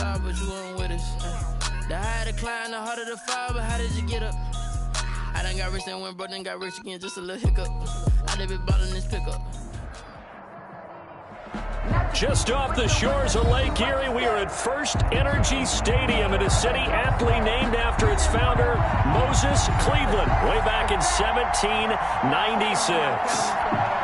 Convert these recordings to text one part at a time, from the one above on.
side, but you weren't with us. The higher the climb, the harder the fall, but how did you get up? I done got rich and went broke, then got rich again, just a little hiccup. I done been ballin' this pickup. Just off the shores of Lake Erie, we are at First Energy Stadium in a city aptly named after its founder, Moses Cleveland, way back in 1796.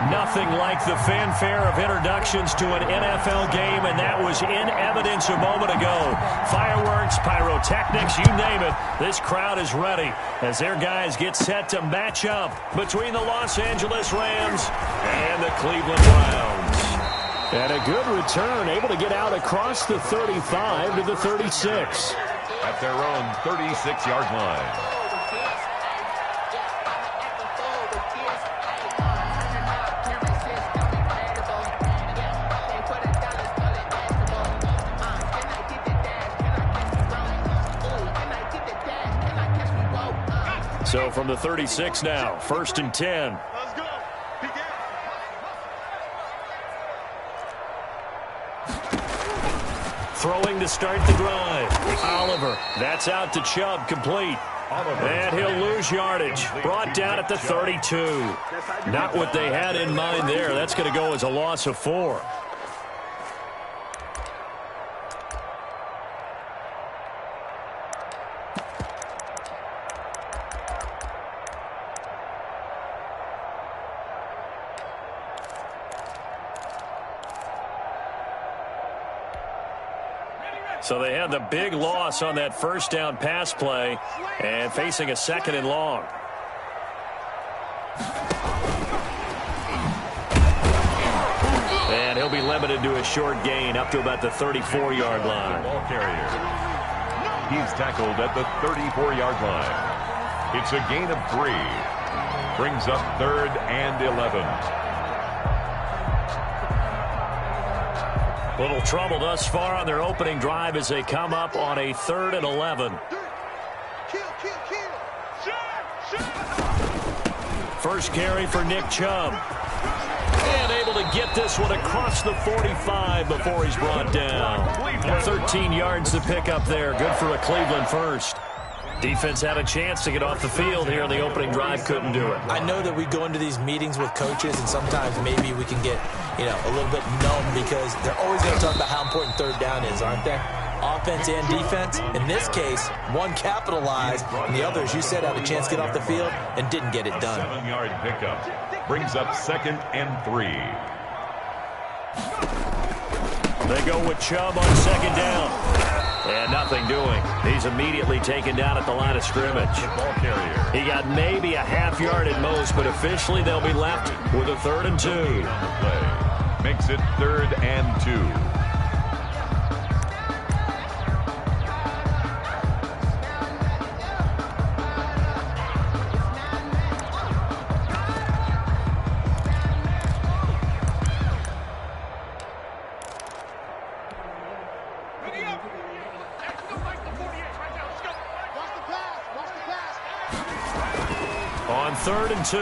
Nothing like the fanfare of introductions to an NFL game, and that was in evidence a moment ago. Fireworks, pyrotechnics, you name it. This crowd is ready as their guys get set to match up between the Los Angeles Rams and the Cleveland Browns. And a good return, able to get out across the 35 to the 36. At their own 36-yard line. So from the 36 now, 1st and 10. Throwing to start the drive. Oliver, that's out to Chubb, complete. And he'll lose yardage. Brought down at the 32. Not what they had in mind there. That's going to go as a loss of 4. So they had the big loss on that first down pass play and facing a 2nd and long. And he'll be limited to a short gain up to about the 34-yard line. Ball carrier. He's tackled at the 34-yard line. It's a gain of 3. Brings up 3rd and 11. Little trouble thus far on their opening drive as they come up on a 3rd and 11. First carry for Nick Chubb. And able to get this one across the 45 before he's brought down. 13 yards to pick up there. Good for a Cleveland first. Defense had a chance to get off the field here in the opening drive, couldn't do it. I know that we go into these meetings with coaches, and sometimes maybe we can get, a little bit numb because they're always going to talk about how important 3rd down is, aren't they? Offense and defense. In this case, one capitalized, and the other, as you said, had a chance to get off the field and didn't get it done. 7-yard pickup. Brings up 2nd and 3. They go with Chubb on 2nd down. And nothing doing. He's immediately taken down at the line of scrimmage. Ball carrier. He got maybe a half yard at most, but officially they'll be left with a 3rd and 2. Makes it 3rd and 2. On 3rd and 2,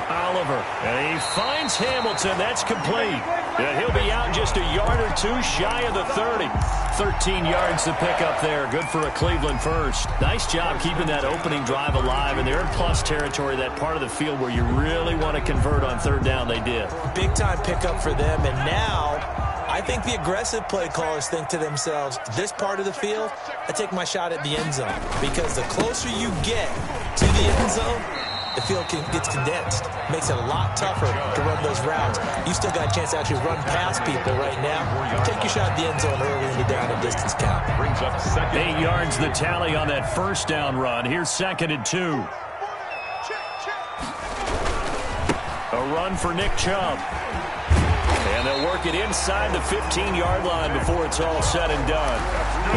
Oliver, and he finds Hamilton. That's complete. And he'll be out just a yard or 2 shy of the 30. 13 yards to pick up there. Good for a Cleveland first. Nice job keeping that opening drive alive, and they're in plus territory, that part of the field where you really want to convert on 3rd down. They did. Big time pickup for them, and now I think the aggressive play callers think to themselves, this part of the field, I take my shot at the end zone, because the closer you get to the end zone, the field gets condensed. Makes it a lot tougher to run those routes. You still got a chance to actually run past people right now. Take your shot at the end zone early in the down and distance count. Brings up 2nd. 8 yards the tally on that first down run. Here's 2nd and 2. A run for Nick Chubb. And they'll work it inside the 15-yard line before it's all said and done.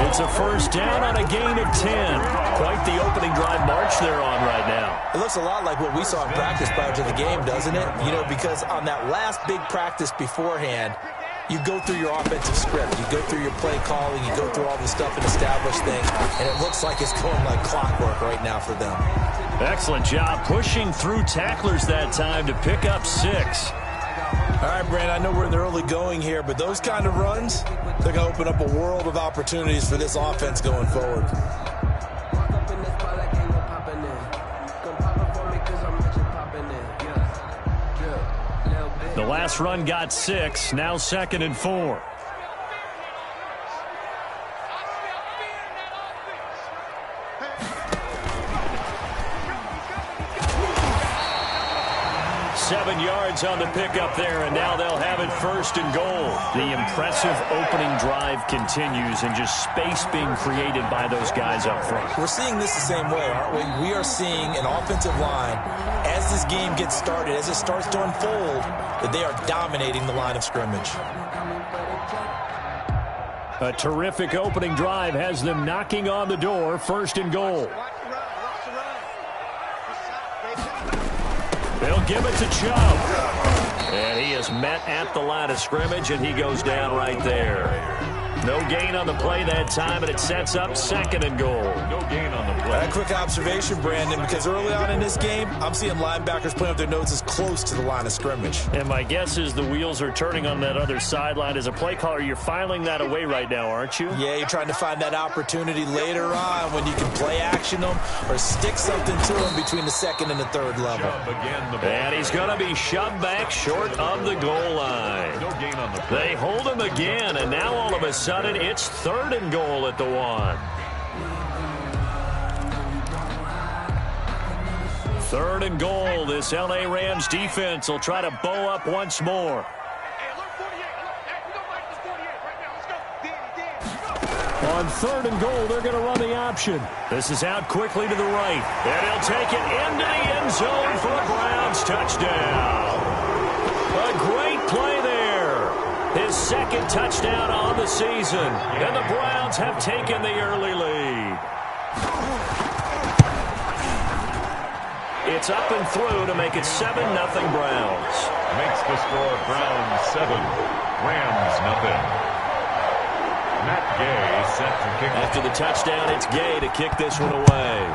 It's a first down on a gain of 10. Quite the opening drive march they're on right now. It looks a lot like what we saw in practice prior to the game, doesn't it? Because on that last big practice beforehand, you go through your offensive script. You go through your play calling. You go through all the stuff and establish things. And it looks like it's going like clockwork right now for them. Excellent job pushing through tacklers that time to pick up 6. All right, Brandon, I know we're in the early going here, but those kind of runs, they're going to open up a world of opportunities for this offense going forward. The last run got 6, now 2nd and 4. Seven yards on the pickup there, and now they'll have it 1st and goal. The impressive opening drive continues, and just space being created by those guys up front. We're seeing this the same way, aren't we? We are seeing an offensive line, as this game gets started, as it starts to unfold, that they are dominating the line of scrimmage. A terrific opening drive has them knocking on the door, 1st and goal. They'll give it to Chubb. And he is met at the line of scrimmage, and he goes down right there. No gain on the play that time, and it sets up 2nd and goal. No gain on the play. A quick observation, Brandon, because early on in this game, I'm seeing linebackers playing with their noses close to the line of scrimmage. And my guess is the wheels are turning on that other sideline. As a play caller, you're filing that away right now, aren't you? Yeah, you're trying to find that opportunity later on when you can play action them or stick something to them between the 2nd and the 3rd level. And he's going to be shoved back short of the goal line. No gain on the play. They hold him again, and now all of a sudden it's 3rd and goal at the 1. 3rd and goal. This L.A. Rams defense will try to bow up once more. On 3rd and goal, they're going to run the option. This is out quickly to the right. And he'll take it into the end zone for a Browns touchdown. A great play there. His 2nd touchdown on the season. And the Browns have taken the early lead. It's up and through to make it 7-0 Browns. Makes the score Browns 7, Rams nothing. Matt Gay set to kick. After the touchdown, it's Gay to kick this one away.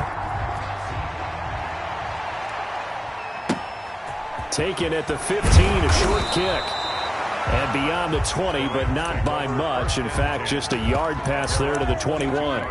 Taken at the 15, a short kick. And beyond the 20, but not by much. In fact, just a yard pass there to the 21.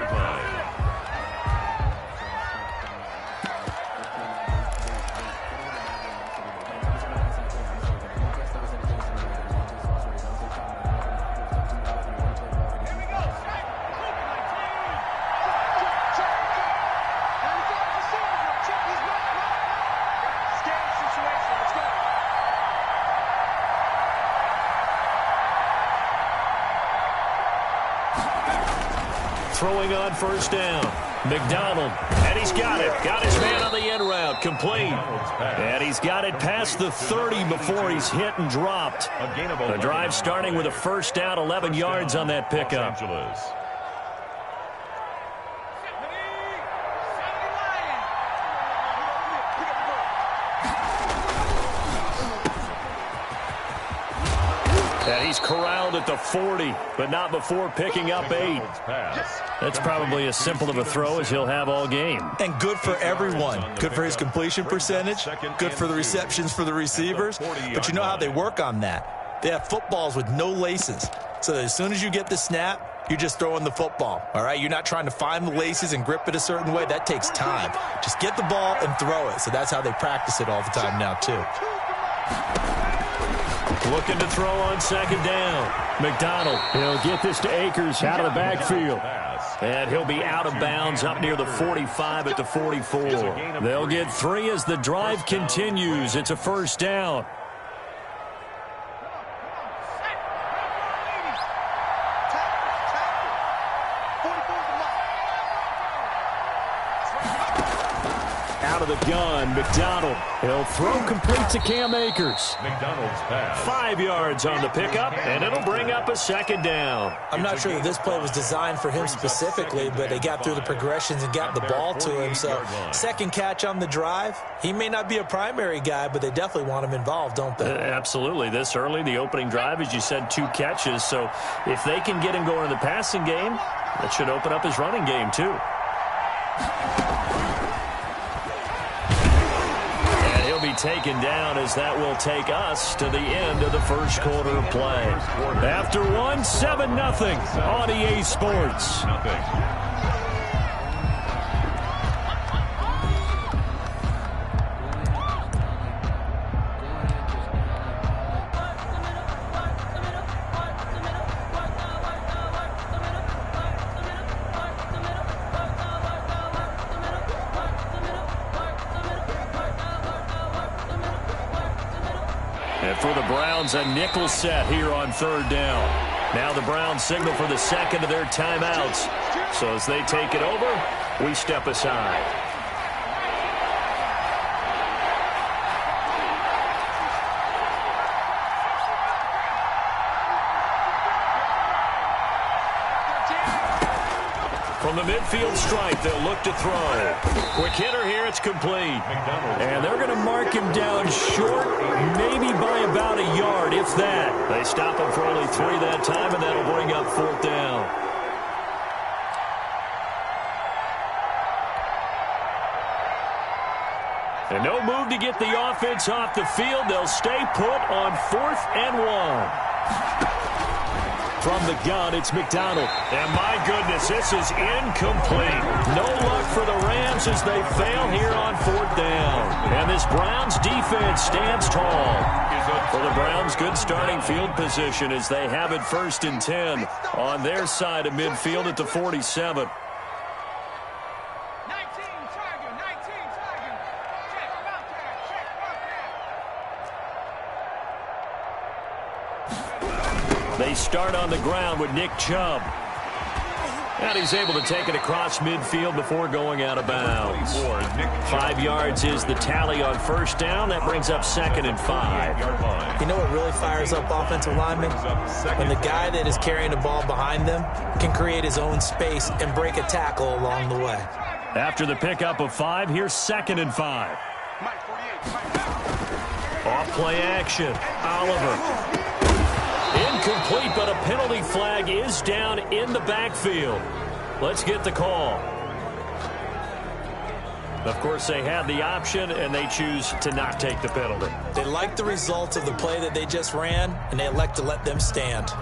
Throwing on 1st down. McDonald, and he's got it. Got his man on the end route, complete. And he's got it past the 30 before he's hit and dropped. The drive starting with a 1st down, 11 yards on that pickup. And he's corralled at the 40, but not before picking up 8. That's probably as simple of a throw as he'll have all game. And good for everyone. Good for his completion percentage. Good for the receptions for the receivers. But you know how they work on that. They have footballs with no laces. So that as soon as you get the snap, you're just throwing the football. All right? You're not trying to find the laces and grip it a certain way. That takes time. Just get the ball and throw it. So that's how they practice it all the time now, too. Looking to throw on 2nd down. McDonald, he'll get this to Akers out of the backfield. And he'll be out of bounds up near the 45 at the 44. They'll get 3 as the drive continues. It's a 1st down. Out of the gun, McDonald. He'll throw complete to Cam Akers. McDonald's pass. 5 yards on the pickup, and it'll bring up a 2nd down. I'm not sure that this play was designed for him specifically, but they got through the progressions and got the ball to him. So 2nd catch on the drive. He may not be a primary guy, but they definitely want him involved, don't they? Absolutely. This early, the opening drive, as you said, 2 catches. So if they can get him going in the passing game, that should open up his running game too. taken down as that will take us to the end of the first quarter of play. After one, 7-0 on EA Sports. And for the Browns, a nickel set here on third down. Now the Browns signal for the second of their timeouts. So as they take it over, we step aside. From the midfield stripe, they'll look to throw. Quick hitter here, it's complete. And they're going to mark him down short, maybe by about a yard, if that. They stop him for only 3 that time, and that'll bring up fourth down. And no move to get the offense off the field. They'll stay put on 4th and 1. From the gun, it's McDonald. And my goodness, this is incomplete. No luck for the Rams as they fail here on 4th down. And this Browns defense stands tall. For the Browns, good starting field position as they have it 1st and 10 on their side of midfield at the 47. They start on the ground with Nick Chubb. And he's able to take it across midfield before going out of bounds. 5 yards is the tally on 1st down. That brings up 2nd and 5. You know what really fires up offensive linemen? When the guy that is carrying the ball behind them can create his own space and break a tackle along the way. After the pickup of 5, here's 2nd and 5. Off play action. Oliver. Incomplete, but a penalty flag is down in the backfield. Let's get the call. Of course, they had the option, and they choose to not take the penalty. They like the results of the play that they just ran, and they elect to let them stand.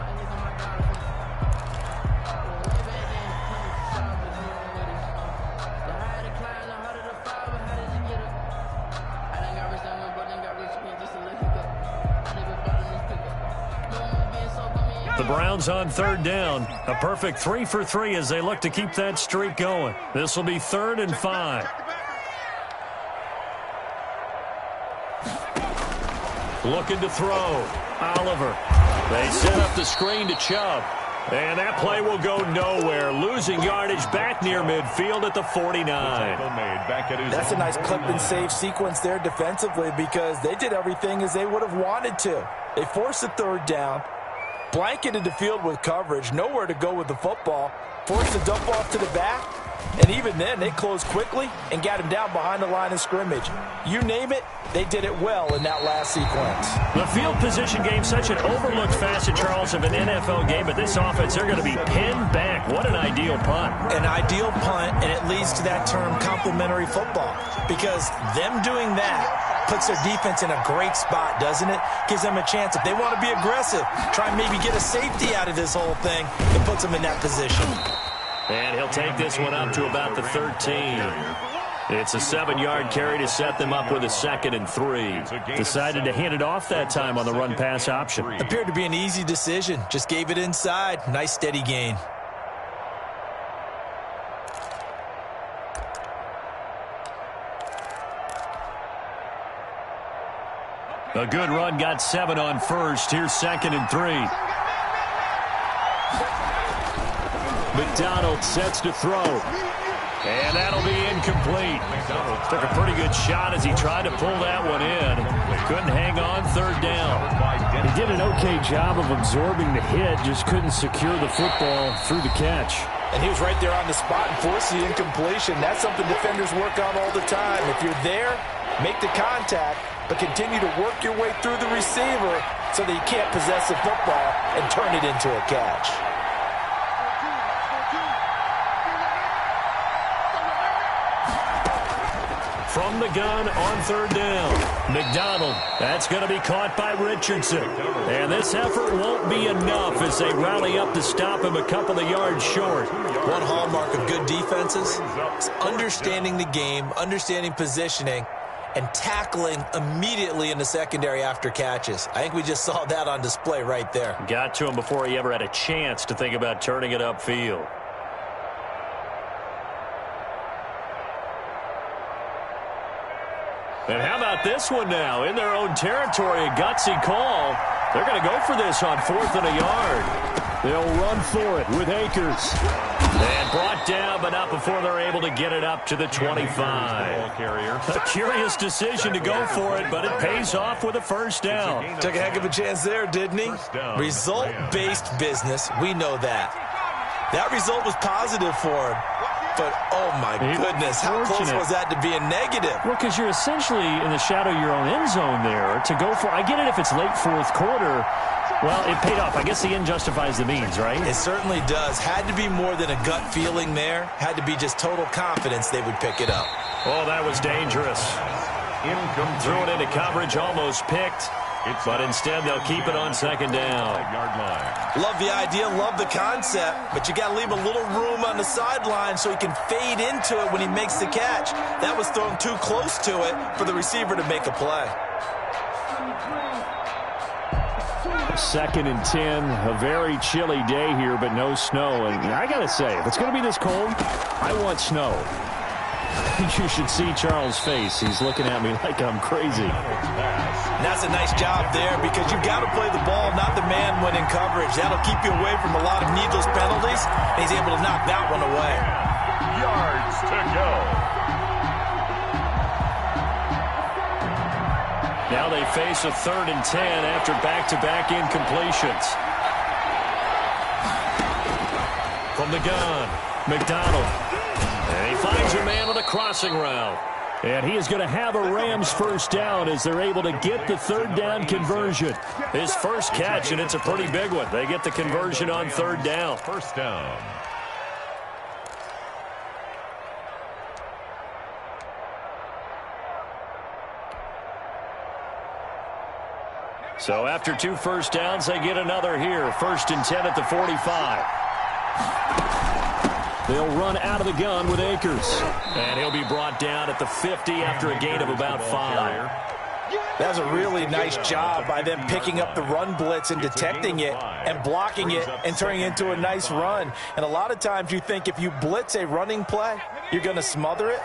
The Browns on 3rd down. A perfect 3 for 3 as they look to keep that streak going. This will be 3rd and 5. Looking to throw. Oliver. They set up the screen to Chubb. And that play will go nowhere. Losing yardage back near midfield at the 49. That's a nice clip and save sequence there defensively because they did everything as they would have wanted to. They forced the 3rd down. Blanketed the field with coverage, nowhere to go with the football, forced a dump off to the back, and even then they closed quickly and got him down behind the line of scrimmage. You name it, they did it well in that last sequence. The field position game, such an overlooked facet, Charles, of an NFL game, but this offense, they're going to be pinned back. What an ideal punt. An ideal punt, and it leads to that term complementary football, because them doing that puts their defense in a great spot, doesn't it? Gives them a chance. If they want to be aggressive, try and maybe get a safety out of this whole thing, it puts them in that position. And he'll take this one up to about the 13. It's a 7-yard carry to set them up with a 2nd and 3. Decided to hand it off that time on the run-pass option. Appeared to be an easy decision. Just gave it inside. Nice steady gain. A good run, got 7 on 1st. Here's 2nd and 3. McDonald sets to throw. And that'll be incomplete. Took a pretty good shot as he tried to pull that one in. Couldn't hang on 3rd down. He did an okay job of absorbing the hit, just couldn't secure the football through the catch. And he was right there on the spot and forced the incompletion. That's something defenders work on all the time. If you're there, make the contact, but continue to work your way through the receiver so that you can't possess the football and turn it into a catch. From the gun on third down. McDonald. That's going to be caught by Richardson. And this effort won't be enough as they rally up to stop him a couple of yards short. One hallmark of good defenses is understanding the game, understanding positioning, and tackling immediately in the secondary after catches. I think we just saw that on display right there. Got to him before he ever had a chance to think about turning it upfield. And how about this one now? In their own territory, a gutsy call. They're going to go for this on 4th and a yard. They'll run for it with Akers. And brought down, but not before they're able to get it up to the 25. A curious decision to go for it, but it pays off with a first down. Took a heck of a chance there, didn't he? Result-based business, we know that. That result was positive for him. But, oh, my goodness, how close was that to being negative? Well, because you're essentially in the shadow of your own end zone there to go for. I get it if it's late fourth quarter. Well, it paid off. I guess the end justifies the means, right? It certainly does. Had to be more than a gut feeling there. Had to be just total confidence they would pick it up. Oh, that was dangerous. Threw it into coverage, almost picked. But instead, they'll keep it on second down. Love the idea, love the concept, but you got to leave a little room on the sideline so he can fade into it when he makes the catch. That was thrown too close to it for the receiver to make a play. 2nd and 10, a very chilly day here, but no snow. And I got to say, if it's going to be this cold, I want snow. You should see Charles' face. He's looking at me like I'm crazy. And that's a nice job there because you've got to play the ball, not the man when in coverage. That'll keep you away from a lot of needless penalties, and he's able to knock that one away. Yards to go. Now they face a 3rd and 10 after back-to-back incompletions. From the gun, McDonald. And he finds a man on a crossing route. And he is going to have a Rams first down as they're able to get the 3rd down conversion. His first catch, and it's a pretty big one. They get the conversion on 3rd down. First down. So after 2 first downs, they get another here. 1st and 10 at the 45. They'll run out of the gun with Akers. And he'll be brought down at the 50 after a gain of about 5. That was a really nice job by them picking up the run blitz and detecting it and blocking it and turning it into a nice run. And a lot of times you think if you blitz a running play, you're going to smother it.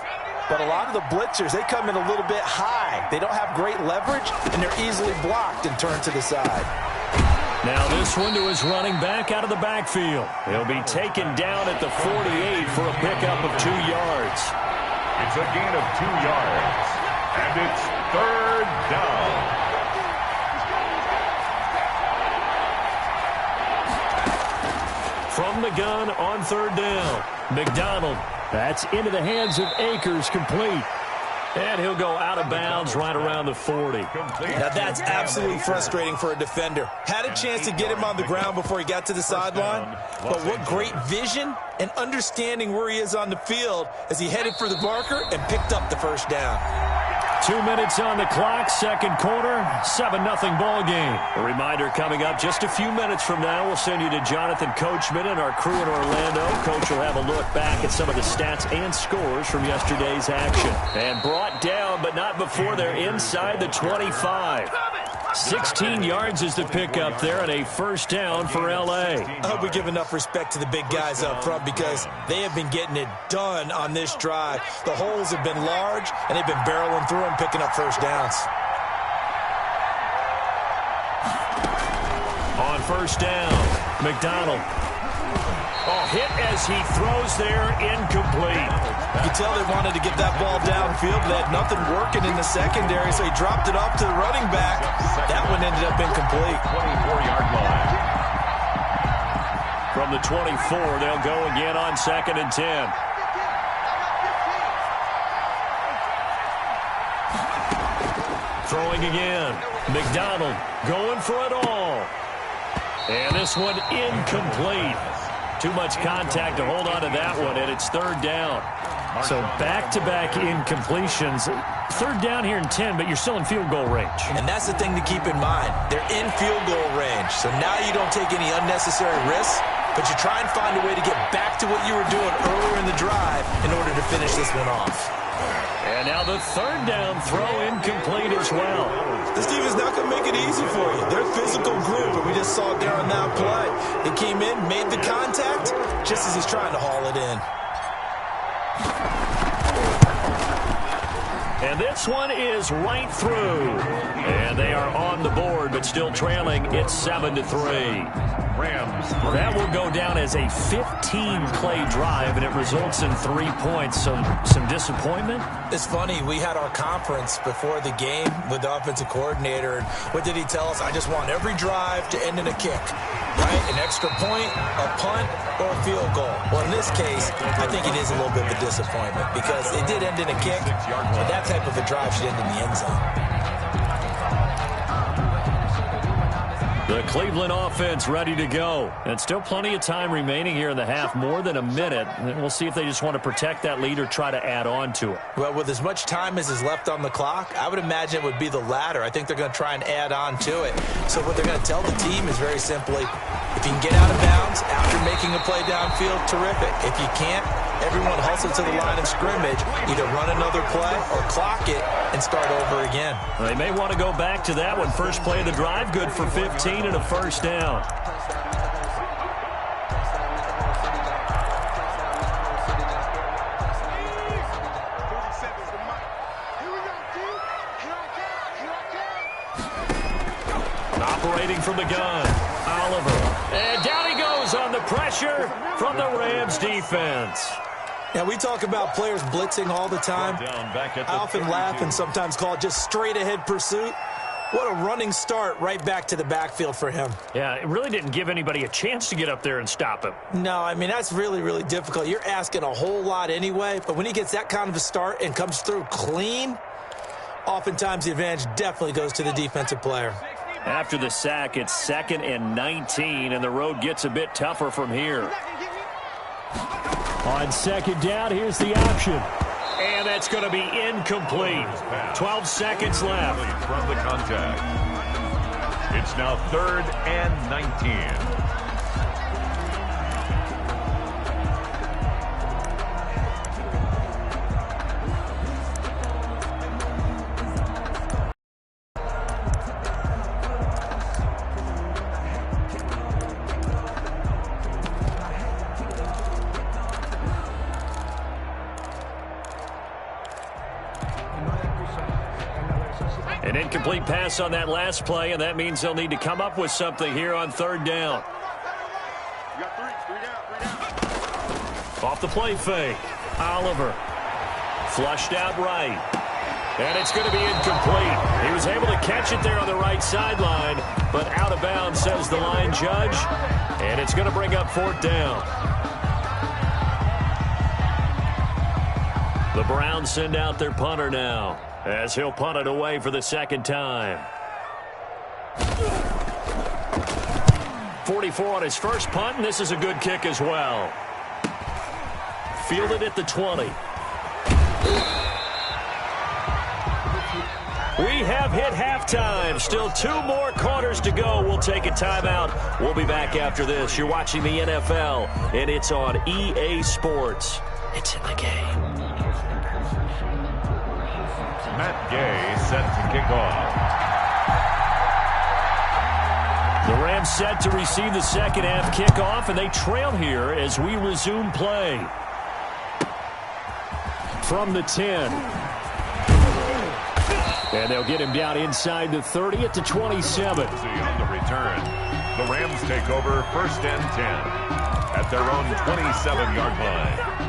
But a lot of the blitzers, they come in a little bit high. They don't have great leverage, and they're easily blocked and turned to the side. Now this one to his running back out of the backfield. He'll be taken down at the 48 for a pickup of 2 yards. It's a gain of 2 yards. And it's 3rd down. From the gun on 3rd down, McDonald. That's into the hands of Akers, complete. And he'll go out of bounds right around the 40. Now that's absolutely frustrating for a defender. Had a chance to get him on the ground before he got to the sideline, but what great vision and understanding where he is on the field as he headed for the marker and picked up the first down. 2 minutes on the clock, second quarter, 7-0 ball game. A reminder coming up just a few minutes from now, we'll send you to Jonathan Coachman and our crew in Orlando. Coach will have a look back at some of the stats and scores from yesterday's action. And brought down, but not before they're inside the 25. 16 yards is the pickup there and a first down for L.A. I hope we give enough respect to the big guys up front because they have been getting it done on this drive. The holes have been large, and they've been barreling through them, picking up first downs. On first down, McDonald. Oh, hit as he throws there, incomplete. You can tell they wanted to get that ball downfield, but they had nothing working in the secondary, so he dropped it off to the running back. That one ended up incomplete. 24-yard line. From the 24, they'll go again on 2nd and 10. Throwing again. McDonald going for it all. And this one incomplete. Too much contact to hold on to that one, and it's third down. So back-to-back incompletions. Third down here in 10, but you're still in field goal range. And that's the thing to keep in mind. They're in field goal range. So now you don't take any unnecessary risks, but you try and find a way to get back to what you were doing earlier in the drive in order to finish this one off. And now the third down throw incomplete as well. This defense not going to make it easy for you. They're a physical group, and we just saw it there on that play. He came in, made the contact, just as he's trying to haul it in. And this one is right through. And they are on the board, but still trailing. It's 7-3. Rams. That will go down as a 15-play drive, and it results in 3 points. So some disappointment? It's funny. We had our conference before the game with the offensive coordinator. And what did he tell us? I just want every drive to end in a kick, right? An extra point, a punt, or a field goal. Well, in this case, I think it is a little bit of a disappointment because it did end in a kick, but that type of a drive should end in the end zone. The Cleveland offense ready to go. And still plenty of time remaining here in the half, more than a minute. And we'll see if they just want to protect that lead or try to add on to it. Well, with as much time as is left on the clock, I would imagine it would be the latter. I think they're going to try and add on to it. So what they're going to tell the team is very simply, if you can get out of bounds after making a play downfield, terrific. If you can't, everyone hustle to the line of scrimmage, either run another play or clock it and start over again. They may want to go back to that one. First play of the drive, good for 15 and a first down. Operating from the gun, Oliver. And down he goes on the pressure from the Rams defense. Now, we talk about players blitzing all the time. I often laugh and sometimes call it just straight-ahead pursuit. What a running start right back to the backfield for him. Yeah, it really didn't give anybody a chance to get up there and stop him. No, I mean, that's really, really difficult. You're asking a whole lot anyway, but when he gets that kind of a start and comes through clean, oftentimes the advantage definitely goes to the defensive player. After the sack, it's 2nd and 19, and the road gets a bit tougher from here. On second down, here's the option. And that's going to be incomplete. 12 seconds left. From the contact. It's now 3rd and 19. An incomplete pass on that last play, and that means they'll need to come up with something here on 3rd down. Off the play fake. Oliver. Flushed out right. And it's going to be incomplete. He was able to catch it there on the right sideline, but out of bounds, says the line judge. And it's going to bring up 4th down. The Browns send out their punter now, as he'll punt it away for the 2nd time. 44 on his first punt, and this is a good kick as well. Fielded at the 20. We have hit halftime. Still 2 more quarters to go. We'll take a timeout. We'll be back after this. You're watching the NFL, and it's on EA Sports. It's in the game. Matt Gay set to kick off. The Rams set to receive the second half kickoff, and they trail here as we resume play. From the 10. And they'll get him down inside the 30 at the 27. On the return, the Rams take over 1st and 10 at their own 27-yard line.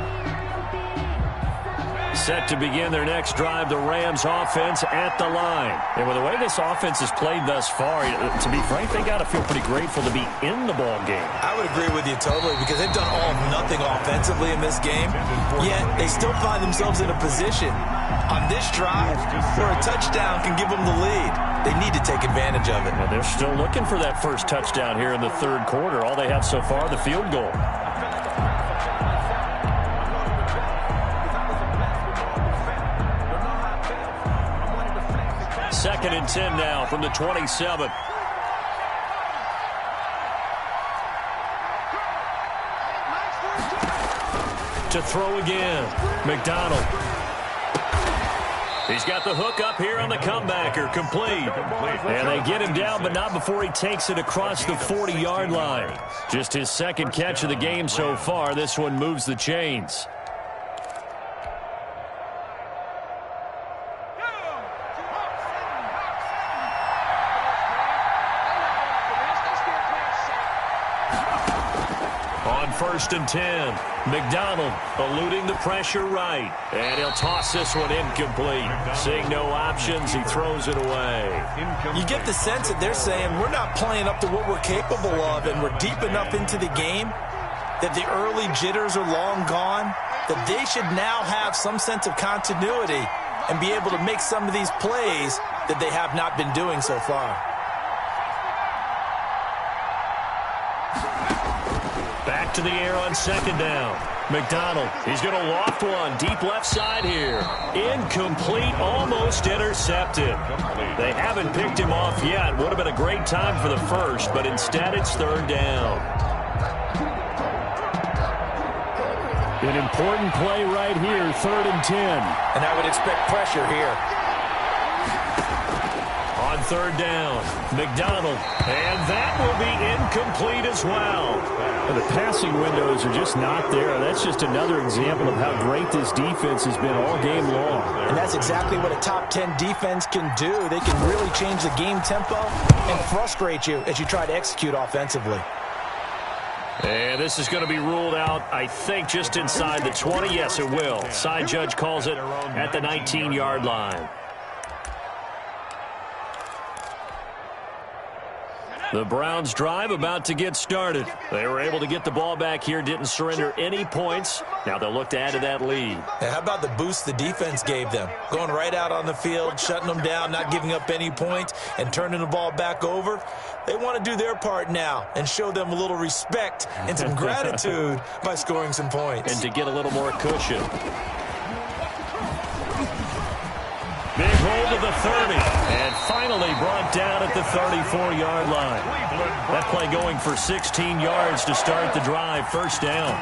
Set to begin their next drive, the Rams offense at the line. And with the way this offense has played thus far, to be frank, they got to feel pretty grateful to be in the ball game. I would agree with you totally because they've done all nothing offensively in this game, yet they still find themselves in a position on this drive where a touchdown can give them the lead. They need to take advantage of it. Well, they're still looking for that first touchdown here in the 3rd quarter. All they have so far, the field goal. 2nd and 10 now from the 27. To throw again, McDonald. He's got the hook up here on the comebacker, complete. And they get him down, but not before he takes it across the 40-yard line. Just his 2nd catch of the game so far. This one moves the chains. On 1st and 10, McDonald eluding the pressure right. And he'll toss this one incomplete. Seeing no options, he throws it away. You get the sense that they're saying we're not playing up to what we're capable of, and we're deep enough into the game that the early jitters are long gone, that they should now have some sense of continuity and be able to make some of these plays that they have not been doing so far. Back to the air on 2nd down. McDonald, he's going to loft one deep left side here. Incomplete, almost intercepted. They haven't picked him off yet. Would have been a great time for the first, but instead it's 3rd down. An important play right here, 3rd and 10. And I would expect pressure here. On 3rd down, McDonald, and that will be incomplete as well. The passing windows are just not there. That's just another example of how great this defense has been all game long. And that's exactly what a top 10 defense can do. They can really change the game tempo and frustrate you as you try to execute offensively. And this is going to be ruled out, I think, just inside the 20. Yes, it will. Side judge calls it at the 19-yard line. The Browns drive about to get started. They were able to get the ball back here, didn't surrender any points. Now they'll look to add to that lead. Hey, how about the boost the defense gave them? Going right out on the field, shutting them down, not giving up any points, and turning the ball back over. They want to do their part now and show them a little respect and some gratitude by scoring some points. And to get a little more cushion. Big hold of the 30, and finally brought down at the 34-yard line. That play going for 16 yards to start the drive, 1st down.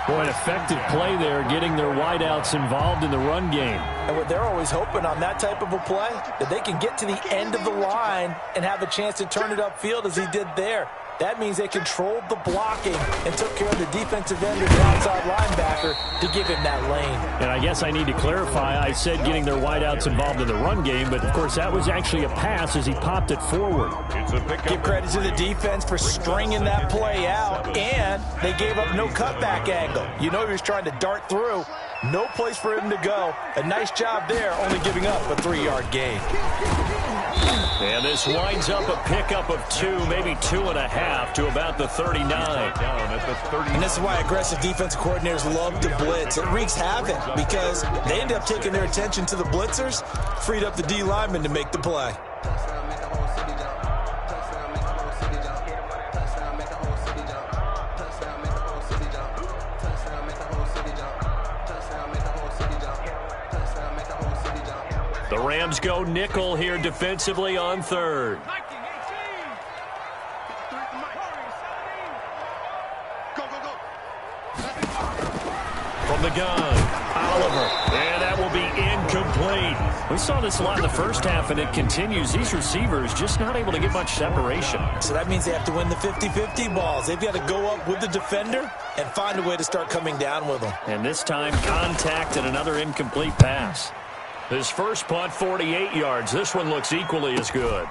Boy, an effective play there, getting their wideouts involved in the run game. And what they're always hoping on that type of a play, that they can get to the end of the line and have a chance to turn it upfield as he did there. That means they controlled the blocking and took care of the defensive end of the outside linebacker to give him that lane. And I guess I need to clarify, I said getting their wideouts involved in the run game, but of course that was actually a pass as he popped it forward. Give credit to the defense for stringing that play out, and they gave up no cutback angle. You know he was trying to dart through. No place for him to go. A nice job there, only giving up a 3-yard gain. And this winds up a pickup of 2, maybe 2.5 to about the 39. And this is why aggressive defensive coordinators love to blitz. It wreaks havoc because they end up taking their attention to the blitzers, freed up the D lineman to make the play. The Rams go nickel here defensively on 3rd. From the gun, Oliver, and that will be incomplete. We saw this a lot in the first half, and it continues. These receivers just not able to get much separation. So that means they have to win the 50-50 balls. They've got to go up with the defender and find a way to start coming down with them. And this time, contact and another incomplete pass. His first punt, 48 yards. This one looks equally as good.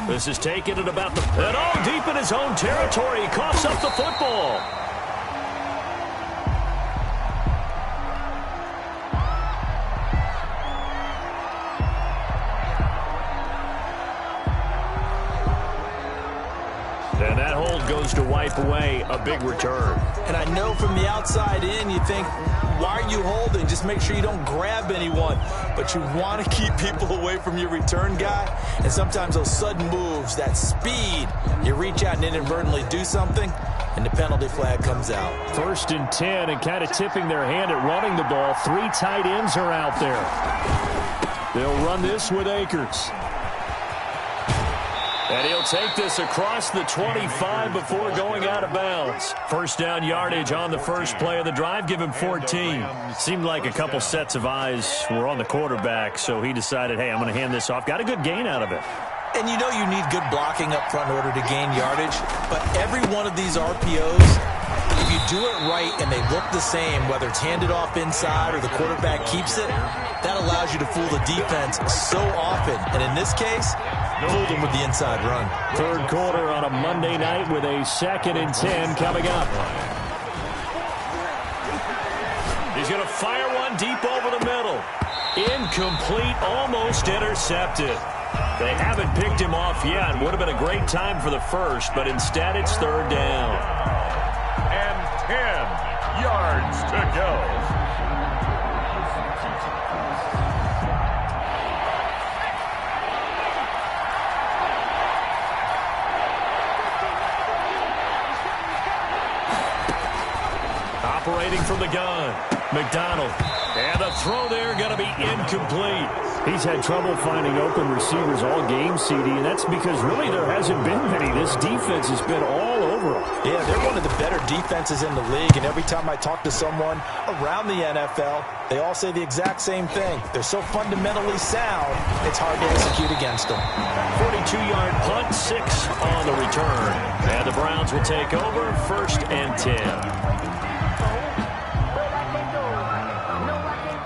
This is taken at about the... And all deep in his own territory. He coughs up the football. And that hold goes to wipe away a big return. And I know from the outside in, you think, why are you holding? Just make sure you don't grab anyone. But you want to keep people away from your return guy. And sometimes those sudden moves, that speed, you reach out and inadvertently do something, and the penalty flag comes out. 1st and 10, and kind of tipping their hand at running the ball. 3 tight ends are out there. They'll run this with Akers. And he'll take this across the 25 before going out of bounds. First down yardage on the first play of the drive. Give him 14. Seemed like a couple sets of eyes were on the quarterback, so he decided, hey, I'm going to hand this off. Got a good gain out of it. And you know you need good blocking up front in order to gain yardage, but every one of these RPOs, if you do it right and they look the same, whether it's handed off inside or the quarterback keeps it, that allows you to fool the defense so often. And in this case, fooled them with the inside run. Third quarter on a Monday night with a 2nd and 10 coming up. He's going to fire one deep over the middle. Incomplete, almost intercepted. They haven't picked him off yet. Would have been a great time for the first, but instead it's third down. And 10 yards to go. Operating from the gun, McDonald. And the throw there going to be incomplete. He's had trouble finding open receivers all game, CD, and that's because really there hasn't been many. This defense has been all over him. Yeah, they're one of the better defenses in the league, and every time I talk to someone around the NFL, they all say the exact same thing. They're so fundamentally sound, it's hard to execute against them. 42-yard punt, 6 on the return. And the Browns will take over, 1st and 10.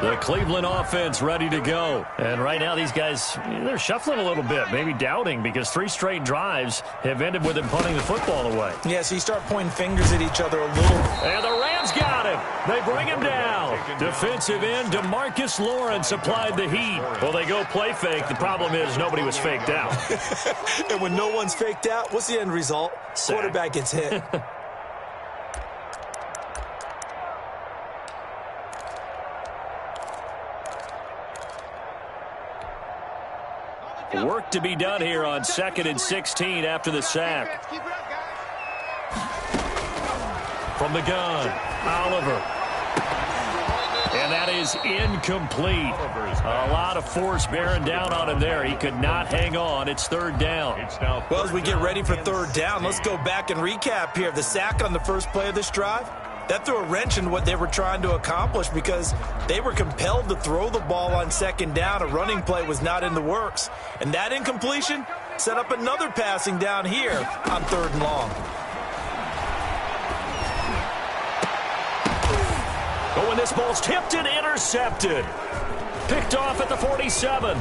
The Cleveland offense ready to go. And right now these guys, they're shuffling a little bit, maybe doubting, because 3 straight drives have ended with them punting the football away. Yeah, so you start pointing fingers at each other a little. And the Rams got him. They bring him down. Defensive end DeMarcus Lawrence applied the heat. Well, they go play fake. The problem is nobody was faked out. And when no one's faked out, what's the end result? Sack. Quarterback gets hit. Work to be done here on 2nd and 16 after the sack. From the gun, Oliver. And that is incomplete. A lot of force bearing down on him there. He could not hang on. It's third down. Well, as we get ready for third down, let's go back and recap here. The sack on the first play of this drive, that threw a wrench in what they were trying to accomplish because they were compelled to throw the ball on 2nd down. A running play was not in the works. And that incompletion set up another passing down here on 3rd and long. Oh, and this ball's tipped and intercepted. Picked off at the 47.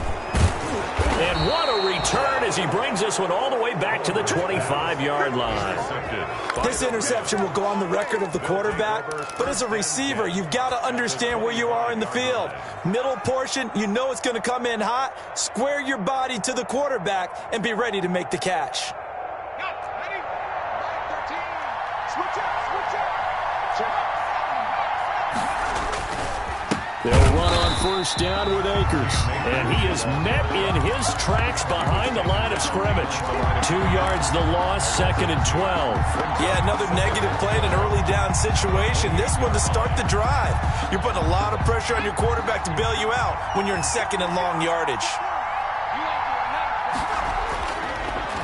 And what a return as he brings this one all the way back to the 25-yard line. This interception will go on the record of the quarterback, but as a receiver, you've got to understand where you are in the field. Middle portion, you know it's going to come in hot. Square your body to the quarterback and be ready to make the catch. They'll run on 1st down with Akers. And he is met in his tracks behind the line of scrimmage. 2 yards the loss, 2nd and 12. Yeah, another negative play in an early down situation. This one to start the drive. You're putting a lot of pressure on your quarterback to bail you out when you're in 2nd and long yardage.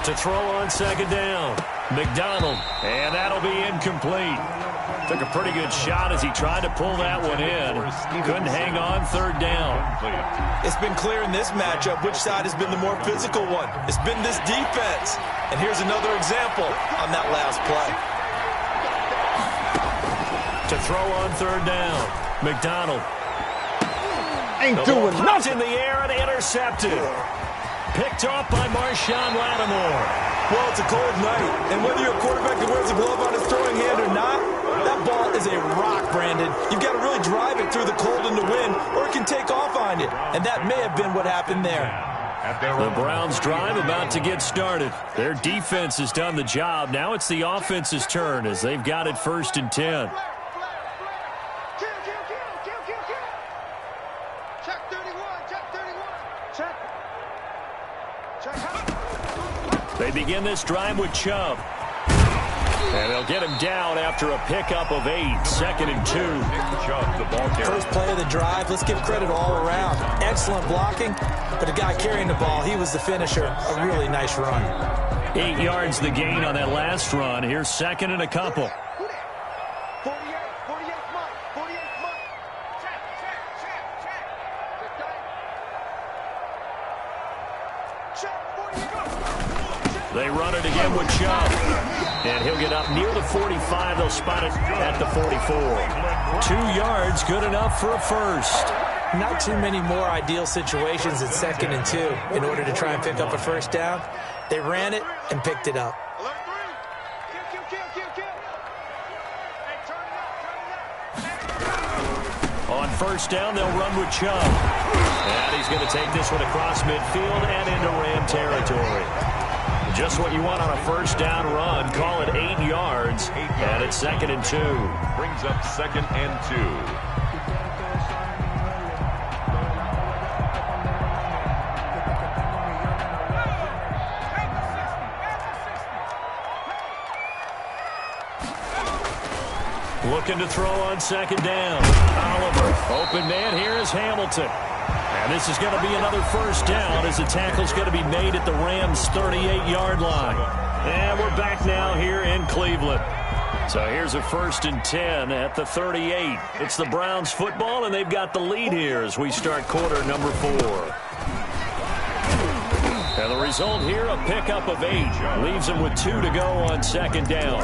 To throw on 2nd down, McDonald. And that'll be incomplete. Took a pretty good shot as he tried to pull that one in. Couldn't hang on, 3rd down. It's been clear in this matchup which side has been the more physical one. It's been this defense. And here's another example on that last play. To throw on 3rd down, McDonald. Ain't doing nothing. In the air and intercepted. Picked off by Marshawn Lattimore. Well, it's a cold night, and whether you're a quarterback that wears a glove on his throwing hand or not, that ball is a rock, Brandon. You've got to really drive it through the cold and the wind, or it can take off on you, and that may have been what happened there. The Browns' drive about to get started. Their defense has done the job. Now it's the offense's turn as they've got it 1st and 10. They begin this drive with Chubb. And they'll get him down after a pickup of 8, 2nd and 2. First play of the drive, let's give credit all around. Excellent blocking, but the guy carrying the ball, he was the finisher. A really nice run. 8 yards the gain on that last run. Here's second and a couple. They run it again with Chubb. And he'll get up near the 45. They'll spot it at the 44. 2 yards, good enough for a first. Not too many more ideal situations at 2nd and 2 in order to try and pick up a first down. They ran it and picked it up. On first down, they'll run with Chubb. And he's going to take this one across midfield and into Ram territory. Just what you want on a first down run. Call it 8 yards. And it's 2nd and 2. Brings up 2nd and 2. Looking to throw on 2nd down. Oliver. Open man here is Hamilton. And this is going to be another first down as the tackle's going to be made at the Rams' 38-yard line. And we're back now here in Cleveland. So here's a 1st and 10 at the 38. It's the Browns football, and they've got the lead here as we start quarter number 4. And the result here, a pickup of 8. Leaves them with 2 to go on 2nd down.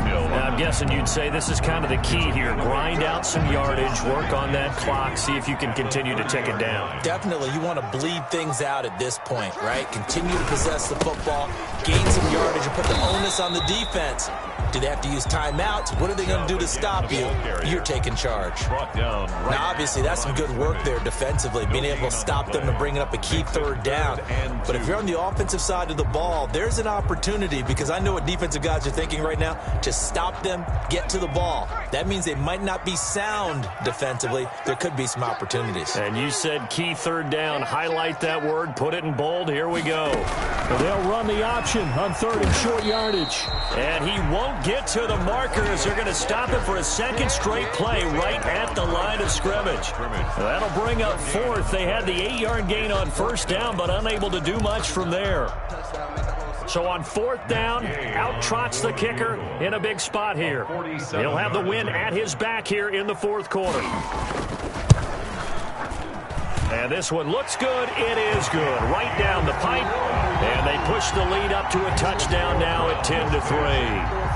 Now, I'm guessing you'd say this is kind of the key here. Grind out some yardage, work on that clock, see if you can continue to tick it down. Definitely, you want to bleed things out at this point, right? Continue to possess the football, gain some yardage, and put the onus on the defense. Do they have to use timeouts? What are they going to do to stop you? You're taking charge. Now, obviously, that's some good work there defensively, being able to stop them and bring up a key 3rd down. But if you're on the offensive side of the ball, there's an opportunity, because I know what defensive guys are thinking right now, to stop them, get to the ball. That means they might not be sound defensively. There could be some opportunities. And you said key 3rd down. Highlight that word, put it in bold. Here we go. They'll run the option on 3rd and short yardage. And he won't get to the marker as they're going to stop it for a 2nd straight play right at the line of scrimmage. That'll bring up 4th. They had the 8-yard gain on first down, but unable to do much from there. So on 4th down, out trots the kicker in a big spot here. He'll have the win at his back here in the 4th quarter. And this one looks good. It is good. Right down the pipe. And they push the lead up to a touchdown now at 10-3.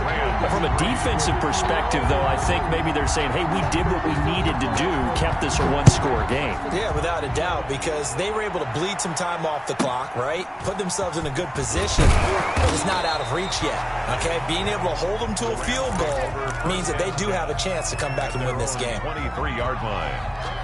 From a defensive perspective, though, I think maybe they're saying, hey, we did what we needed to do, kept this a one-score game. Yeah, without a doubt, because they were able to bleed some time off the clock, right? Put themselves in a good position, but it's not out of reach yet, okay? Being able to hold them to a field goal means that they do have a chance to come back and win this game. 23-yard line.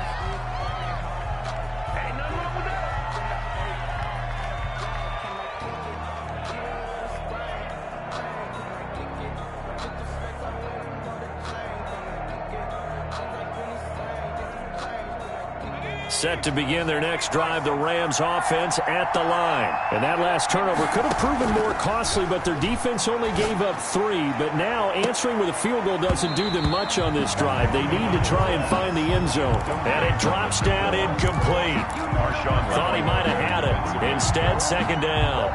Set to begin their next drive, the Rams offense at the line. And that last turnover could have proven more costly, but their defense only gave up 3. But now answering with a field goal doesn't do them much on this drive. They need to try and find the end zone. And it drops down incomplete. Thought he might have had it. Instead, 2nd down.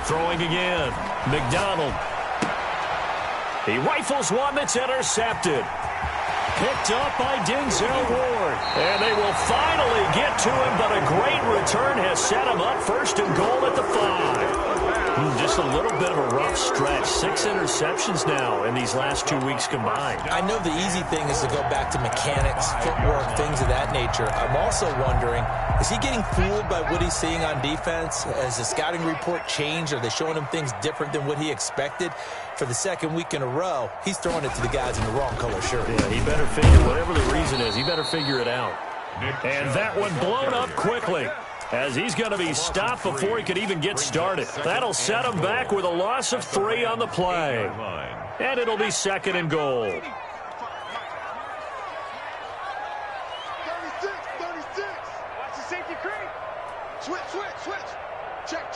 Throwing again. McDonald. He rifles one that's intercepted. Picked up by Denzel Ward. And they will finally get to him, but a great return has set him up 1st and goal at the 5. Just a little bit of a rough stretch. 6 interceptions now in these last 2 weeks combined. I know the easy thing is to go back to mechanics, footwork, things of that nature. I'm also wondering, is he getting fooled by what he's seeing on defense? Has the scouting report changed? Are they showing him things different than what he expected? For the 2nd week in a row, he's throwing it to the guys in the wrong color shirt. Yeah, he better figure, whatever the reason is, he better figure it out. And that one blown up quickly, as he's going to be stopped before he could even get started. That'll set him back with a loss of 3 on the play. And it'll be 2nd and goal. 36. Watch the safety creep. Switch. Check.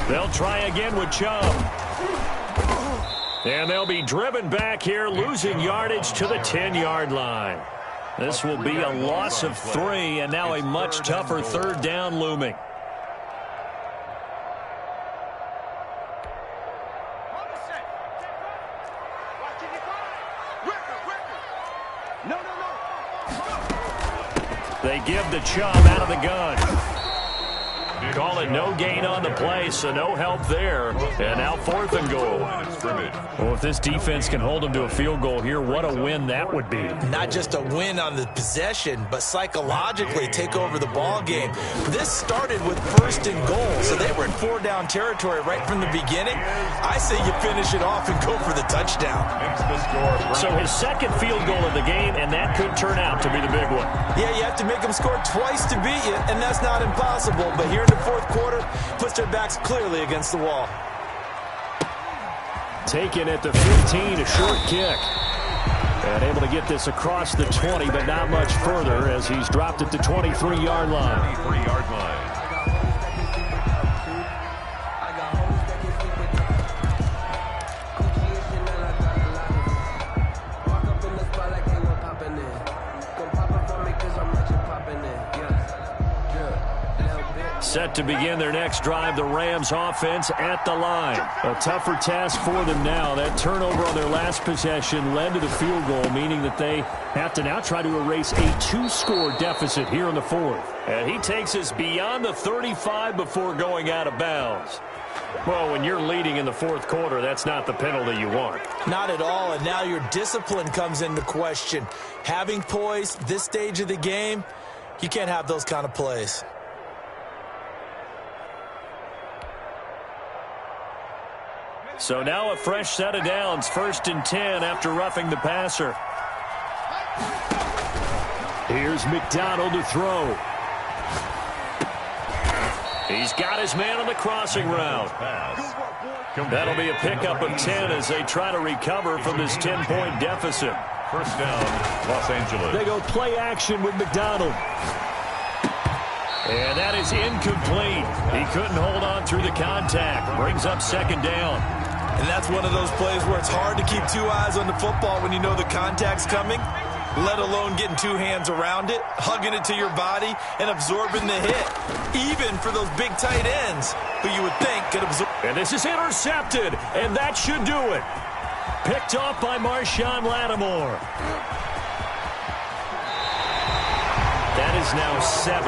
They'll try again with Chubb. And they'll be driven back here, losing yardage to the 10-yard line. This will be a loss of 3, and now a much tougher third down looming. They give the Chubb out of the gun. Call it no gain on the play, so no help there. And now 4th and goal. Well, if this defense can hold them to a field goal here, what a win that would be. Not just a win on the possession, but psychologically take over the ball game. This started with 1st and goal, so they were in 4-down territory right from the beginning. I say you finish it off and go for the touchdown. So his 2nd field goal of the game, and that could turn out to be the big one. Yeah, you have to make them score twice to beat you, and that's not impossible. But here in the 4th quarter, puts their backs clearly against the wall. Taken at the 15, a short kick. And able to get this across the 20, but not much further as he's dropped at the 23-yard line. 23-yard line. Set to begin their next drive, the Rams offense at the line. A tougher task for them now. That turnover on their last possession led to the field goal, meaning that they have to now try to erase a 2-score deficit here in the 4th. And he takes us beyond the 35 before going out of bounds. Well, when you're leading in the 4th quarter, that's not the penalty you want. Not at all, and now your discipline comes into question. Having poise this stage of the game, you can't have those kind of plays. So now a fresh set of downs, 1st and 10 after roughing the passer. Here's McDonald to throw. He's got his man on the crossing route. That'll be a pickup of 10 as they try to recover from this 10-point deficit. 1st down, Los Angeles. They go play action with McDonald. And that is incomplete. He couldn't hold on through the contact. Brings up 2nd down. And that's one of those plays where it's hard to keep 2 eyes on the football when you know the contact's coming, let alone getting 2 hands around it, hugging it to your body, and absorbing the hit, even for those big tight ends who you would think could absorb. And this is intercepted, and that should do it. Picked off by Marshawn Lattimore. That is now 7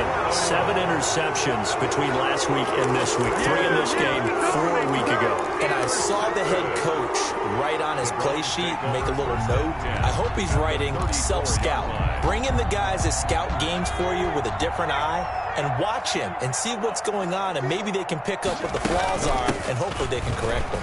interceptions between last week and this week. 3 in this game, 4 a week ago. And I saw the head coach write on his play sheet and make a little note. I hope he's writing self-scout. Bring in the guys that scout games for you with a different eye and watch him and see what's going on, and maybe they can pick up what the flaws are, and hopefully they can correct them.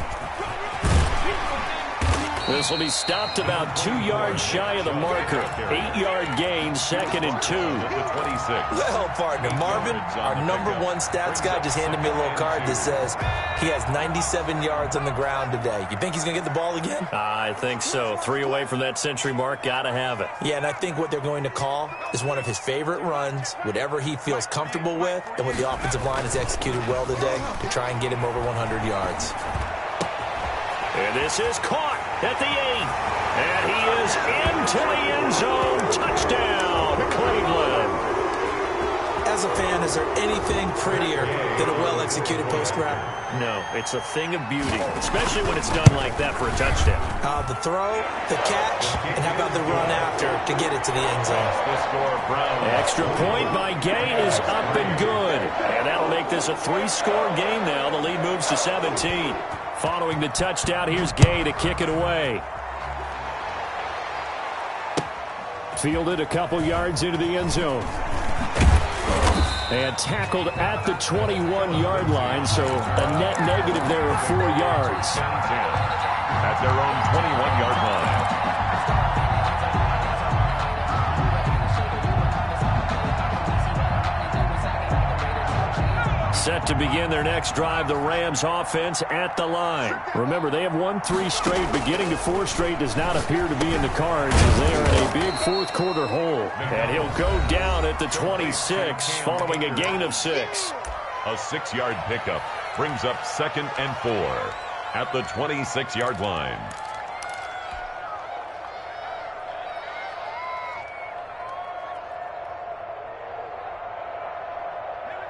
This will be stopped about 2 yards shy of the marker. 8-yard gain, 2nd and 2. Well, partner, Marvin, our #1 stats guy, just handed me a little card that says he has 97 yards on the ground today. You think he's going to get the ball again? I think so. 3 away from that century mark. Got to have it. Yeah, and I think what they're going to call is one of his favorite runs, whatever he feels comfortable with, and what the offensive line has executed well today to try and get him over 100 yards. And this is caught at the 8. And he is into the end zone. Touchdown, Cleveland. As a fan, is there anything prettier than a well-executed post route? No, it's a thing of beauty, especially when it's done like that for a touchdown. The throw, the catch, and how about the run after to get it to the end zone? Extra point by Gay is up and good. And that'll make this a 3-score game now. The lead moves to 17. Following the touchdown, here's Gay to kick it away. Fielded a couple yards into the end zone. And tackled at the 21-yard line, so a net negative there of 4 yards. At their own 21-yard line. Set to begin their next drive, the Rams offense at the line. Remember, they have won 3 straight, but getting to 4 straight does not appear to be in the cards as they are in a big 4th quarter hole. And he'll go down at the 26 following a gain of 6. A 6-yard pickup brings up 2nd and 4 at the 26-yard line.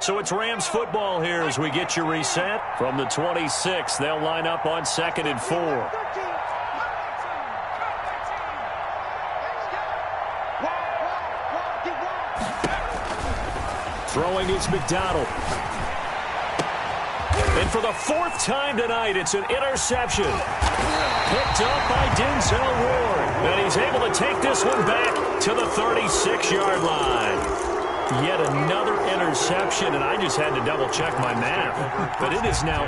So it's Rams football here as we get you reset. From the 26, they'll line up on 2nd and 4. Throwing is McDonald. And for the 4th time tonight, it's an interception. Picked up by Denzel Ward. And he's able to take this one back to the 36-yard line. Yet another interception, and I just had to double-check my math. But it is now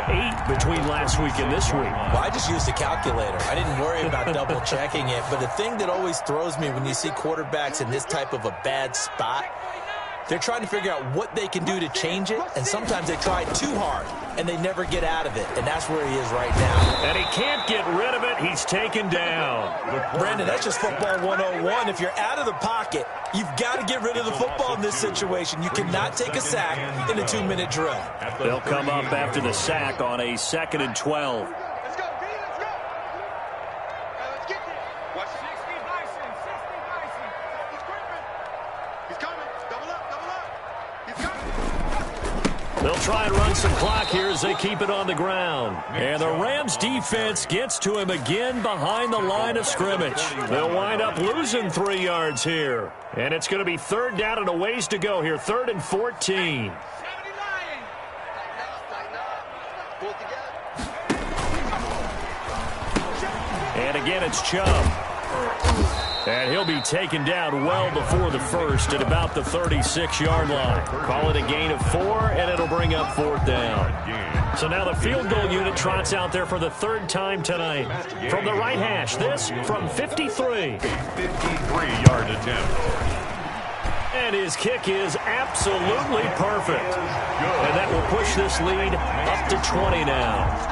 8 between last week and this week. Well, I just used a calculator. I didn't worry about double-checking it. But the thing that always throws me when you see quarterbacks in this type of a bad spot, they're trying to figure out what they can do to change it, and sometimes they try too hard, and they never get out of it, and that's where he is right now. And he can't get rid of it. He's taken down. Brandon, that's just football 101. If you're out of the pocket, you've got to get rid of the football in this situation. You cannot take a sack in a 2-minute drill. They'll come up after the sack on a 2nd and 12. Let's go, B, let's go. Let's get there. Watch 60 Bison, 60 Bison. He's creeping. He's coming. Double up, double up. He's coming. They'll try and run some clock here as they keep it on the ground. And the Rams defense gets to him again behind the line of scrimmage. They'll wind up losing 3 yards here. And it's going to be 3rd down and a ways to go here. 3rd and 14. And again, it's Chubb. And he'll be taken down well before the first at about the 36-yard line. Call it a gain of 4, and it'll bring up 4th down. So now the field goal unit trots out there for the 3rd time tonight. From the right hash, this from 53. 53-yard attempt. And his kick is absolutely perfect. And that will push this lead up to 20 now.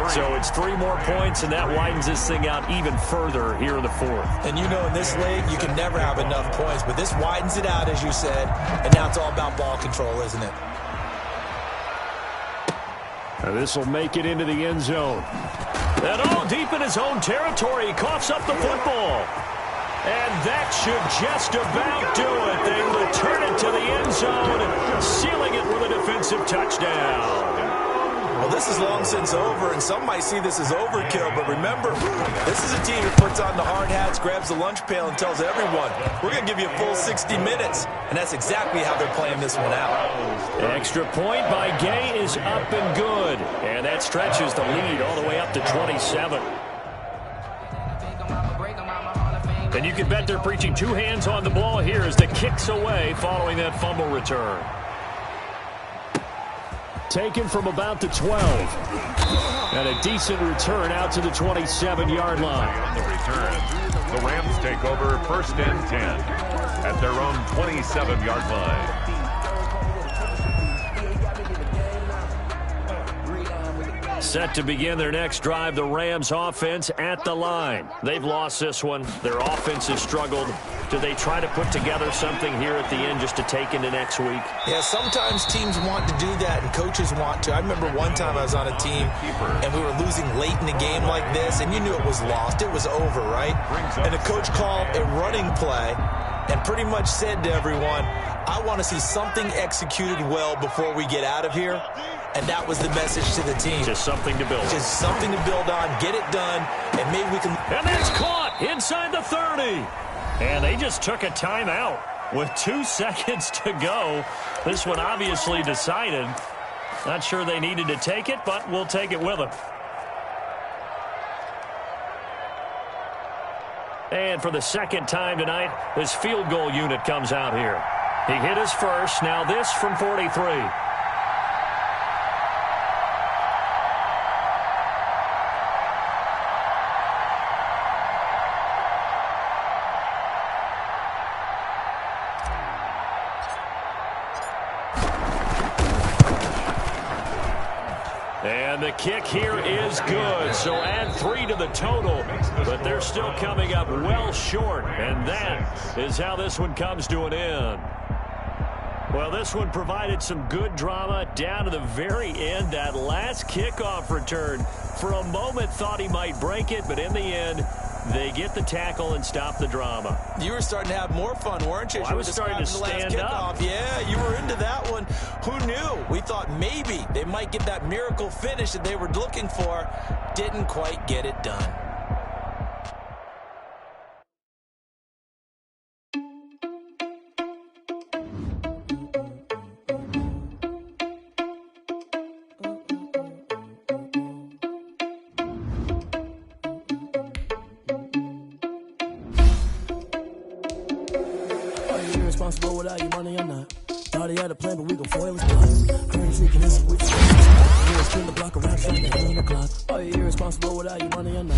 So it's 3 more points, and that widens this thing out even further here in the 4th. And you know in this league, you can never have enough points, but this widens it out, as you said, and now it's all about ball control, isn't it? And this will make it into the end zone. And all deep in his own territory, he coughs up the football. And that should just about do it. They return it to the end zone, sealing it with a defensive touchdown. Well, this is long since over, and some might see this as overkill, but remember, this is a team that puts on the hard hats, grabs the lunch pail, and tells everyone, we're going to give you a full 60 minutes. And that's exactly how they're playing this one out. Extra point by Gay is up and good. And that stretches the lead all the way up to 27. And you can bet they're preaching 2 hands on the ball here as the kick's away following that fumble return. Taken from about the 12. And a decent return out to the 27-yard line. On the return, the Rams take over 1st and 10 at their own 27-yard line. Set to begin their next drive, the Rams offense at the line. They've lost this one. Their offense has struggled. Do they try to put together something here at the end just to take into next week? Yeah, sometimes teams want to do that and coaches want to. I remember one time I was on a team and we were losing late in the game like this, and you knew it was lost. It was over, right? And the coach called a running play and pretty much said to everyone, I want to see something executed well before we get out of here. And that was the message to the team. Just something to build. Just something to build on, get it done, and maybe we can... And that's caught inside the 30. And they just took a timeout with 2 seconds to go. This one obviously decided. Not sure they needed to take it, but we'll take it with them. And for the 2nd time tonight, this field goal unit comes out here. He hit his first. Now this from 43. And the kick here is good, so add 3 to the total, but they're still coming up well short, and that is how this one comes to an end. Well, this one provided some good drama down to the very end. That last kickoff return, for a moment thought he might break it, but in the end, they get the tackle and stop the drama. You were starting to have more fun, weren't you? Well, I was starting to stand up. Yeah, you were into that one. Who knew? We thought maybe they might get that miracle finish that they were looking for. Didn't quite get it done. Irresponsible without your money or not. Thought he had a plan, but we gon' foil his plot. Current sneaking in, so we just spin the block around, shut the hell on the clock. Are you irresponsible without your money or not?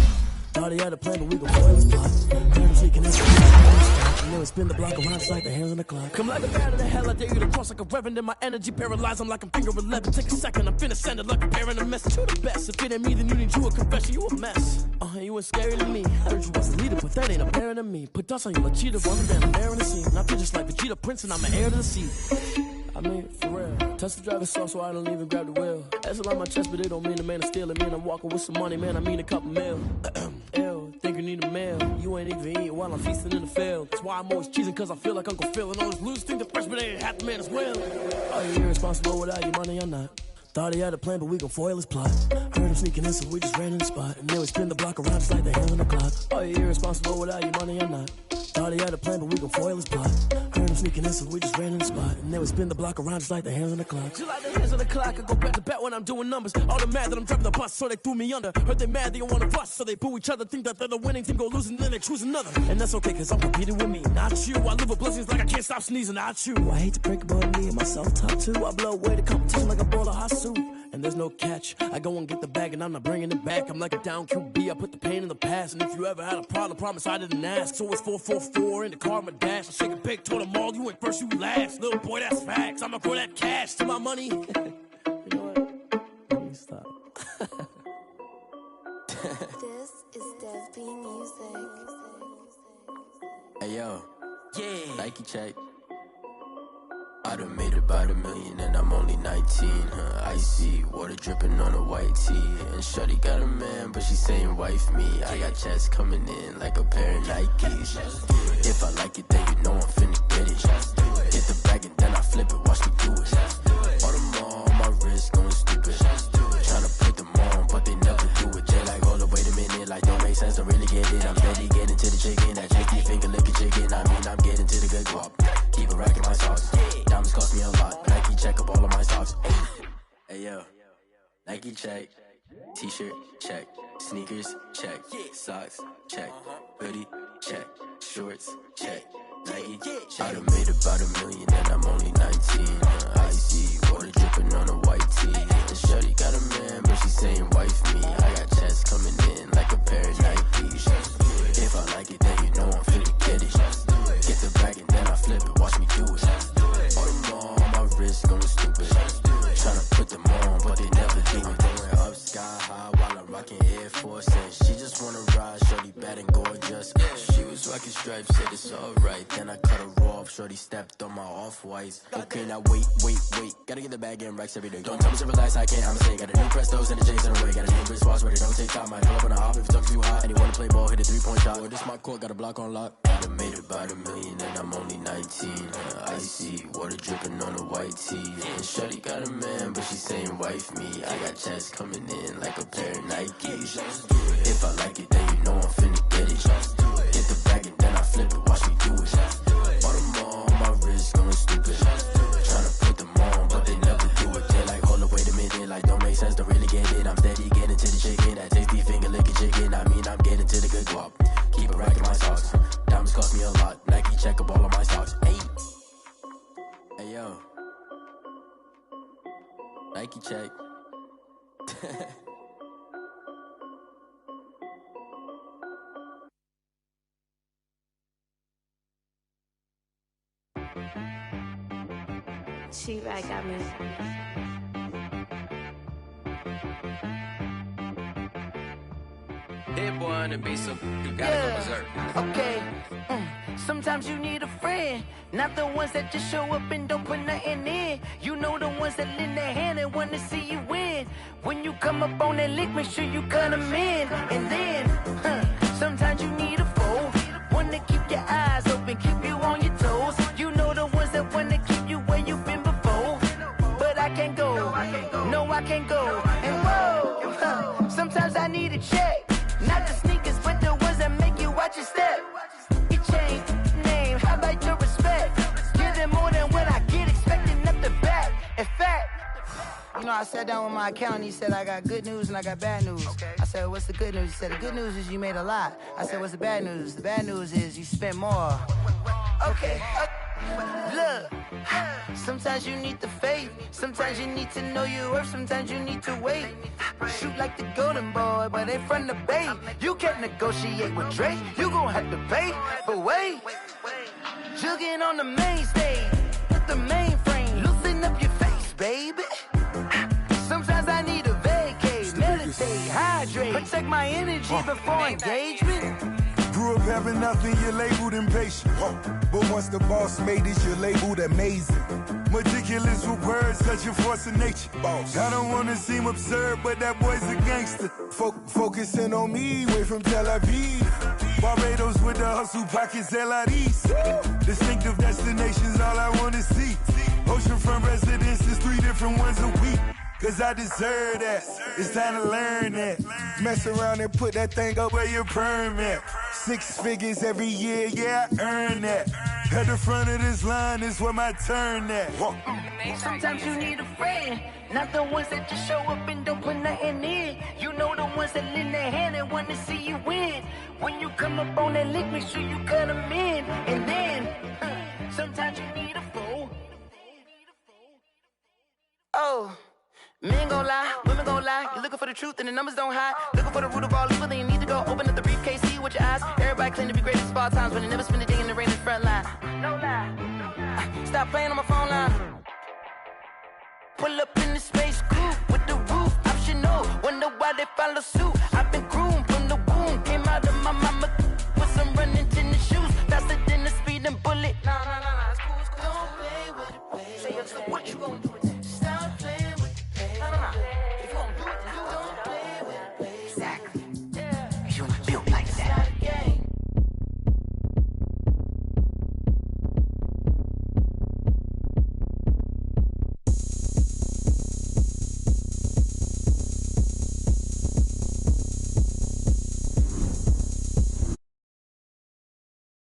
Thought he had a plan, but we gon' foil his plot. Current sneaking in, so we and then we spin the block around, just like the hands on the clock. Come like a bat of the hell, I dare you to cross like a reverend. And my energy paralyzed, I'm like I'm finger 11. Take a second, I'm finna send it like a parent a message. You the best, if it ain't me, then you need you a confession. You a mess. You ain't scary to me. Heard you was a leader, but that ain't apparent to me. Put dust on you like cheetah, run down, I'm airing the scene. I feel just like Vegeta Prince, and I'm an heir to the seat. I mean, for real. Touch the driver's soft, so I don't even grab the wheel. That's on my chest, but it don't mean the man is stealing. Man, I'm walking with some money, man, I mean a couple mil. Ew, think you need a meal. You ain't even eating while I'm feasting in the field. That's why I'm always cheesing, cause I feel like Uncle Phil. And all those losers think the freshman ain't half the man as well. Are you irresponsible without your money or not? Thought he had a plan, but we gon' foil his plot. Heard him sneaking in, so we just ran in the spot. And then we spin the block around, just like the hands on the clock. Are you irresponsible without your money or not? Thought he had a plan, but we gon' foil his plot. Heard him sneaking in, so we just ran in the spot. And then we spin the block around, just like the hands on the clock. Just like the hands on the clock, I go back to back when I'm doing numbers. All the mad that I'm driving the bus, so they threw me under. Heard they mad, they don't wanna bust, so they boo each other. Think that they're the winning team, go losing, then they choose another. And that's okay, cause I'm competing with me, not you. I live with blessings like I can't stop sneezing, not you. I hate to break it, but me and myself top two. I blow away the competition like a bowl of hot soup. And there's no catch. I go and get the bag and I'm not bringing it back. I'm like a down QB, I put the pain in the past. And if you ever had a problem, promise I didn't ask. So it's 444 in the car, my dash. I shake a big, told them all, you ain't first, you last. Little boy, that's facts. I'ma grow that cash to my money. You know what? Let me stop. This is Dev B Music. Hey yo, yeah. Nike check. I done made about $1 million and I'm only 19, Icy, water dripping on a white tee. And shorty got a man, but she saying wife me. I got checks coming in like a pair of Nikes. If I like it, then you know I'm finna get it. Hit the bag and then I flip it, watch me do it. All them on my wrist going stupid. Tryna put them on, but they never do it. They like, hold up, wait a minute, like don't make sense, don't really get it. I'm steady getting to the chicken, that chicky finger licking chicken. I mean, I'm getting to the good guap. Keep a rack in my socks. Diamonds cost me a lot. Nike check up all of my socks. Hey yo, Nike check. T-shirt check. Sneakers check. Socks check. Hoodie check. Shorts check. Nike check. I done made about $1 million and I'm only 19. Icy, water dripping on a white tee. And shorty got a man, but she saying wife me. I got checks coming in like a pair of Nikes. If I like it, then you know I'm finna get it. Get the bag and then I flip it, watch me do it. All them on my wrist going stupid. Tryna put them on, but they never do it. Going up sky high while I'm rocking Air Force. And she just wanna ride, shorty bad and gorgeous. She was rocking stripes, said it's alright. Then I cut her off, shorty stepped on my off-whites. Okay, now wait. Gotta get the bag and racks every day. Don't tell me to relax, I can't, I'ma say. Got a new Prestos and the J's in the way. Got a new wristwatch, but it don't take time. I pull up on the hop if it's talking too hot. And you wanna play ball, hit a 3-point shot. Well, this my court, got a block on lock. I done made about $1 million and I'm only 19. Icy, water dripping on a white tee. And shorty got a man, but she saying wife me. I got checks coming in like a pair of Nikes. If I like it, then you know I'm finna get it. Hit the bag and then I flip it, watch me do it. All them on my wrist going stupid. Tryna put them on, but they never do it. They like, hold up, wait a minute, like don't make sense, don't really get it. I'm steady getting to the chicken, that tasty finger licking chicken. I mean, I'm getting to the good guap. Keep a rack in my socks. Diamonds cost me a lot. Nike check up all of my socks. Hey yo, Nike check. She right got me. Hit boy on the beat, so you gotta go berserk. Okay. Sometimes you need a friend, not the ones that just show up and don't put nothing in. You know the ones that lend their hand and want to see you win. When you come up on that lick, make sure you cut them in. And then, sometimes you need a foe, one to keep your eyes open, keep you on your toes. You know the ones that want to keep you where you've been before. I can't go. And whoa, sometimes I need a check. Not the sneakers, but the ones that make you watch your step. You change name, how about your respect? Give them more than what I get, expecting up the back. In fact, you know, I sat down with my accountant. He said, I got good news and I got bad news. I said, what's the good news? He said, the good news is you made a lot. I said, what's the bad news? The bad news is you spent more. Okay. Look, sometimes you need the faith. Sometimes you need to know your worth. Sometimes you need to wait. Shoot like the golden boy, but they from the bay. You can't negotiate with Drake. You gon' have to pay. But wait, jugging on the main stage with the mainframe. Loosen up your face, baby. Sometimes I need a vacate, meditate, hydrate, protect my energy before engagement. Grew up having nothing, you're labeled impatient. But once the boss made it, you're labeled amazing. Meticulous with words, such a force of nature. I don't want to seem absurd, but that boy's a gangster. Focusing on me, way from Tel Aviv. Barbados with the hustle pockets, LIDs. Distinctive destinations, all I want to see. Oceanfront residences, 3 different ones a week. Cause I deserve that, it's time to learn that. Mess around and put that thing up where your permit. 6 figures every year, yeah, I earn that. At the front of this line is where my turn at. Sometimes you need a friend, not the ones that just show up and don't put nothing in. You know the ones that lend their hand and want to see you win. When you come up on that lick, make sure you cut them in. And then, sometimes you need a fool. Oh. Men gon' lie, women gon' lie. You're looking for the truth and the numbers don't hide. Looking for the root of all evil, then you need to go open up the briefcase, see with your eyes. Everybody claim to be greatest of all times, but they never spend a day in the rain in the front line. No lie. Stop playing on my phone line. Pull up in the space coupe with the roof optional. Wonder why they follow suit. I've been groomed from the womb. Came out of my mama with some running tennis shoes. Faster than the speeding bullet. Nah, it's cool, it's cool. Don't play with it, baby. Say, so what you gon' do with it? Stop playing with it. If you gon' do it, then don't play with it, baby. Exactly.